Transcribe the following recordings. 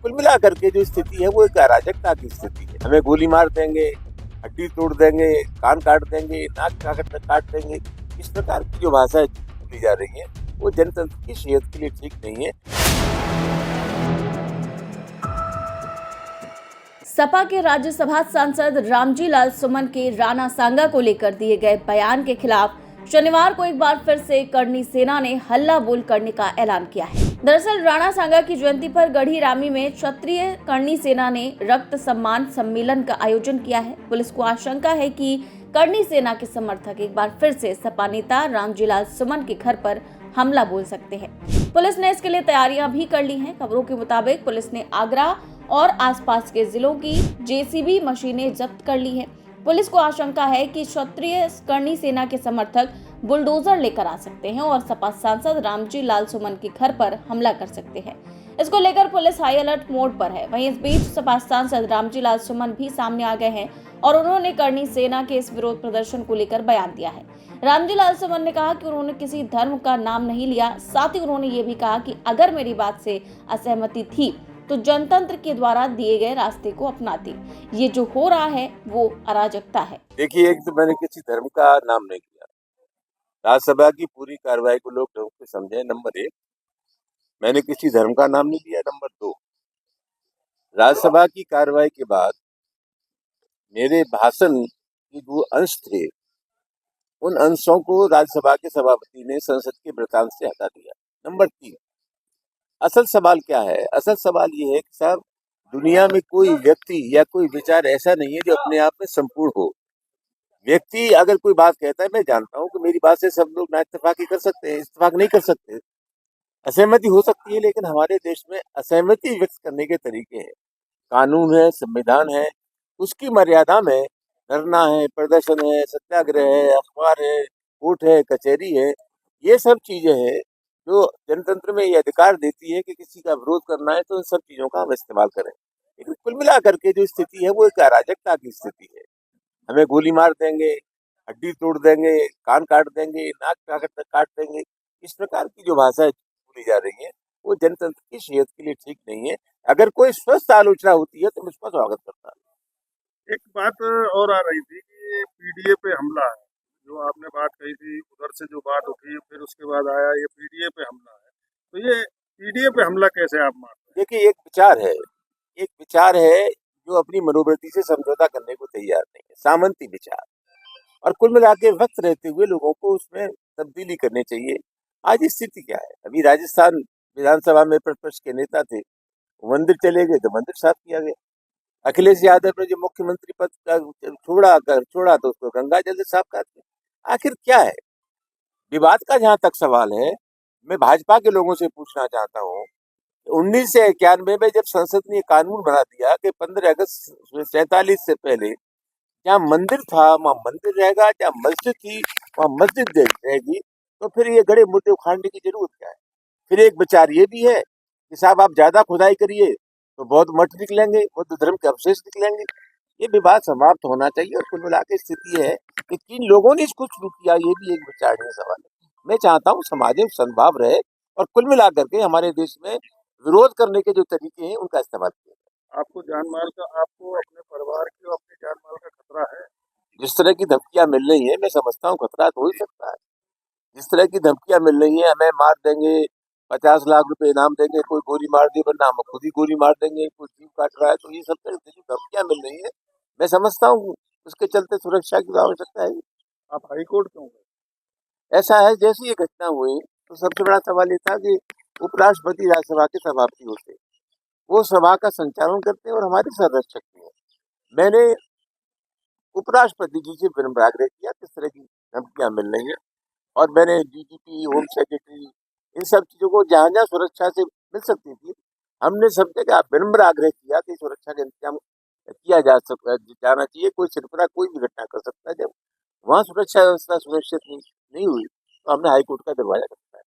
कुल मिला करके जो स्थिति है वो एक अराजकता की स्थिति है। हमें गोली मार देंगे, हड्डी तोड़ देंगे, कान काट देंगे, नाक काट देंगे, इस प्रकार की जो भाषा बोली जा रही है वो जनतंत्र की सेहत के लिए ठीक नहीं है। सपा के राज्यसभा सांसद रामजी लाल सुमन के राणा सांगा को लेकर दिए गए बयान के खिलाफ शनिवार को एक बार फिर से करनी सेना ने हल्ला बोल करने का ऐलान किया है। दरअसल राणा सांगा की जयंती पर गढ़ी रामी में क्षत्रिय करनी सेना ने रक्त सम्मान सम्मेलन का आयोजन किया है। पुलिस को आशंका है कि करनी सेना के समर्थक एक बार फिर से सपा नेता रामजी लाल सुमन के घर पर हमला बोल सकते हैं। पुलिस ने इसके लिए तैयारियां भी कर ली हैं। खबरों के मुताबिक पुलिस ने आगरा और आसपास के जिलों की जेसीबी मशीनें जब्त कर ली हैं। पुलिस को आशंका है कि क्षत्रिय करनी सेना के समर्थक बुलडोजर लेकर आ सकते हैं और सपा सांसद रामजी लाल सुमन के घर पर हमला कर सकते हैं। इसको लेकर पुलिस हाई अलर्ट मोड पर है। वहीं इस बीच सपा सांसद रामजी लाल सुमन भी सामने आ गए हैं और उन्होंने करनी सेना के इस विरोध प्रदर्शन को लेकर बयान दिया है। रामजी लाल सुमन ने कहा कि उन्होंने किसी धर्म का नाम नहीं लिया। साथ ही उन्होंने ये भी कहा कि अगर मेरी बात से असहमति थी तो जनतंत्र के द्वारा दिए गए रास्ते को अपनाते। ये जो हो रहा है वो अराजकता है। देखिए, एक तो मैंने किसी धर्म का नाम नहीं लिया। राज्यसभा की पूरी कार्रवाई को लोग ढंग से समझे। नंबर 1, मैंने किसी धर्म का नाम नहीं लिया। नंबर 2, राज्यसभा की कार्रवाई के बाद मेरे भाषण के जो अंश थे उन अंशों को राज्यसभा के सभापति ने संसद के वृतांत से हटा दिया। नंबर 3, असल सवाल क्या है? असल सवाल ये है कि साहब, दुनिया में कोई व्यक्ति या कोई विचार ऐसा नहीं है जो अपने आप में संपूर्ण हो। व्यक्ति अगर कोई बात कहता है, मैं जानता हूँ कि मेरी बात से सब लोग ना इत्तेफाकी कर सकते हैं, इत्तेफाक नहीं कर सकते, असहमति हो सकती है, लेकिन हमारे देश में असहमति व्यक्त करने के तरीके हैं, कानून है, संविधान है, उसकी मर्यादा में धरना है, प्रदर्शन है, सत्याग्रह है, अखबार है, कोर्ट है, कचहरी है, ये सब चीजें हैं जो जनतंत्र में ये अधिकार देती है कि किसी का विरोध करना है तो इन सब चीजों का हम इस्तेमाल करें। लेकिन कुल मिलाकर के जो स्थिति है वो एक अराजकता की स्थिति है। हमें गोली मार देंगे, हड्डी तोड़ देंगे, कान काट देंगे, नाक काट देंगे, इस प्रकार की जो भाषा बोली जा रही है वो जनतंत्र की सेहत के लिए ठीक नहीं है। अगर कोई स्वस्थ आलोचना होती है तो मैं उसका स्वागत करता हूँ। एक बात और आ रही थी कि पीडीए पे हमला है, जो आपने बात कही थी, उधर से जो बात उठी फिर उसके बाद आया ये पीडीए पे हमला है, तो ये पीडीए पे हमला कैसे आप मानते हैं? देखिए, एक विचार है जो अपनी मनोवृत्ति से समझौता करने को तैयार नहीं है, सामंती विचार, और कुल मिला के वक्त रहते हुए लोगों को उसमें तब्दीली करनी चाहिए। आज स्थिति क्या है? अभी राजस्थान विधानसभा में प्रतिपक्ष के नेता थे, मंदिर चले गए तो मंदिर साफ किया गया। अखिलेश यादव ने जो मुख्यमंत्री पद का छोड़ा तो उसको गंगा जल से साफ कर दिया। आखिर क्या है विवाद का? जहां तक सवाल है, मैं भाजपा के लोगों से पूछना चाहता हूँ, 1991 में जब संसद ने कानून बना दिया कि 15 अगस्त 47 से पहले जहाँ मंदिर था वहाँ मंदिर रहेगा, जहाँ मस्जिद थी वहाँ मस्जिद रहेगी, तो फिर ये गड़े मुद्दे उखाड़ने की जरूरत क्या है? फिर एक विचार ये भी है कि साहब आप ज्यादा खुदाई करिए तो बौद्ध मठ निकलेंगे, बौद्ध धर्म के अवशेष निकलेंगे। ये विवाद समाप्त होना चाहिए। और कुल मिला के स्थिति है कि किन लोगों ने इसको शुरू किया, ये भी एक विचारणीय सवाल है। मैं चाहता हूँ समाज में सद्भाव रहे और कुल मिला करके हमारे देश में विरोध करने के जो तरीके हैं उनका इस्तेमाल किया जाए। आपको अपने परिवार की और अपने जान माल का खतरा है? जिस तरह की धमकियां मिल रही है, मैं समझता हूँ खतरा तो हो ही सकता है। जिस तरह की धमकियां मिल रही है, हमें मार देंगे, 50 लाख रुपए इनाम देंगे, कोई गोली मार दी वरना हम खुद ही गोली मार देंगे, कोई जीव काट रहा है, तो ये सब तरह की जो धमकियां मिल रही है, मैं समझता हूँ उसके चलते सुरक्षा की आवश्यकता है। आप हाई कोर्ट क्यों गए? ऐसा है, जैसे ये घटना हुई तो सबसे बड़ा सवाल ये था कि उपराष्ट्रपति राज्यसभा के सभापति होते, वो सभा का संचालन करते हैं और हमारे संरक्षक भी हैं। मैंने उपराष्ट्रपति जी से विनम्र आग्रह किया किस तरह की धमकियां मिल रही है, और मैंने डीजीपी, होम सेक्रेटरी, इन सब चीजों को जहां जहां सुरक्षा से मिल सकती थी, हमने सब जगह विनम्र आग्रह किया कि सुरक्षा का इंतजाम किया जाना चाहिए। कोई सिरफरा कोई भी घटना कर सकता है। जब वहाँ सुरक्षा व्यवस्था सुरक्षित नहीं हुई तो हमने हाईकोर्ट का दरवाजा खटखटाया।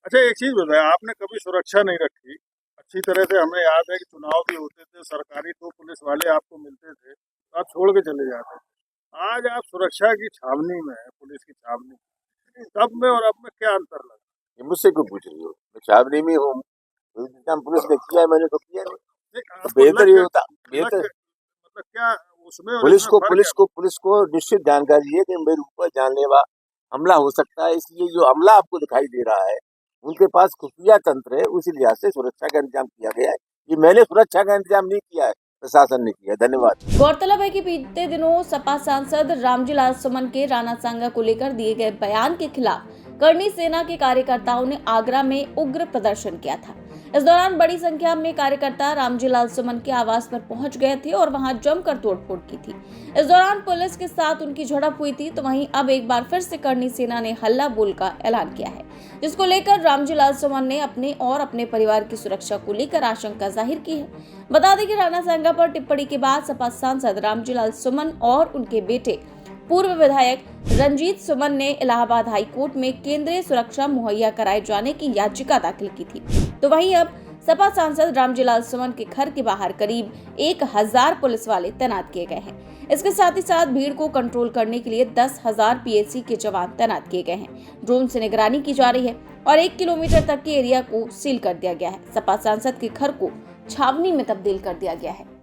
अच्छा, एक चीज बताया, आपने कभी सुरक्षा नहीं रखी। अच्छी तरह से हमें याद है कि चुनाव भी होते थे, सरकारी 2 पुलिस वाले आपको मिलते थे तो आप छोड़ के चले जाते थे। आज आप सुरक्षा की छावनी में है, पुलिस की छावनी, तब में और अब में क्या अंतर लगा? ये मुझसे क्यों पूछ रही हो? मैं छावनी में हूँ, इंतजाम पुलिस ने किया है, मैंने तो किया नहीं। आपको बेहतर ये होता, लग बेहतर मतलब क्या उसमें और इसमें फर्क है? पुलिस को निश्चित जानकारी है कि मेरे ऊपर जानलेवा हमला हो सकता है, इसलिए जो हमला आपको दिखाई दे रहा है उनके पास खुफिया तंत्र है, उसी लिहाज से सुरक्षा का इंतजाम किया गया है। ये मैंने सुरक्षा का इंतजाम नहीं किया है, प्रशासन ने किया है। धन्यवाद। गौरतलब है कि बीते दिनों सपा सांसद रामजीलाल सुमन के राणा सांगा को लेकर दिए गए बयान के खिलाफ करनी सेना के कार्यकर्ताओं ने आगरा में उग्र प्रदर्शन किया था। इस दौरान बड़ी संख्या में कार्यकर्ता रामजीलाल सुमन के आवास पर पहुंच गए थे और वहां जमकर तोड़फोड़ की थी। इस दौरान पुलिस के साथ उनकी झड़प हुई थी। तो वहीं अब एक बार फिर से करनी सेना ने हल्ला बोल का ऐलान किया है, जिसको लेकर रामजीलाल सुमन ने अपने और अपने परिवार की सुरक्षा को लेकर आशंका जाहिर की है। बता दें कि राणा सांगा पर टिप्पणी के बाद सपा सांसद रामजीलाल सुमन और उनके बेटे पूर्व विधायक रंजीत सुमन ने इलाहाबाद हाई कोर्ट में केंद्रीय सुरक्षा मुहैया कराए जाने की याचिका दाखिल की थी। तो वहीं अब सपा सांसद रामजीलाल सुमन के घर के बाहर करीब 1000 पुलिस वाले तैनात किए गए हैं। इसके साथ ही साथ भीड़ को कंट्रोल करने के लिए 10,000 पीएसी के जवान तैनात किए गए हैं। ड्रोन से निगरानी की जा रही है और 1 किलोमीटर तक के एरिया को सील कर दिया गया है। सपा सांसद के घर को छावनी में तब्दील कर दिया गया है।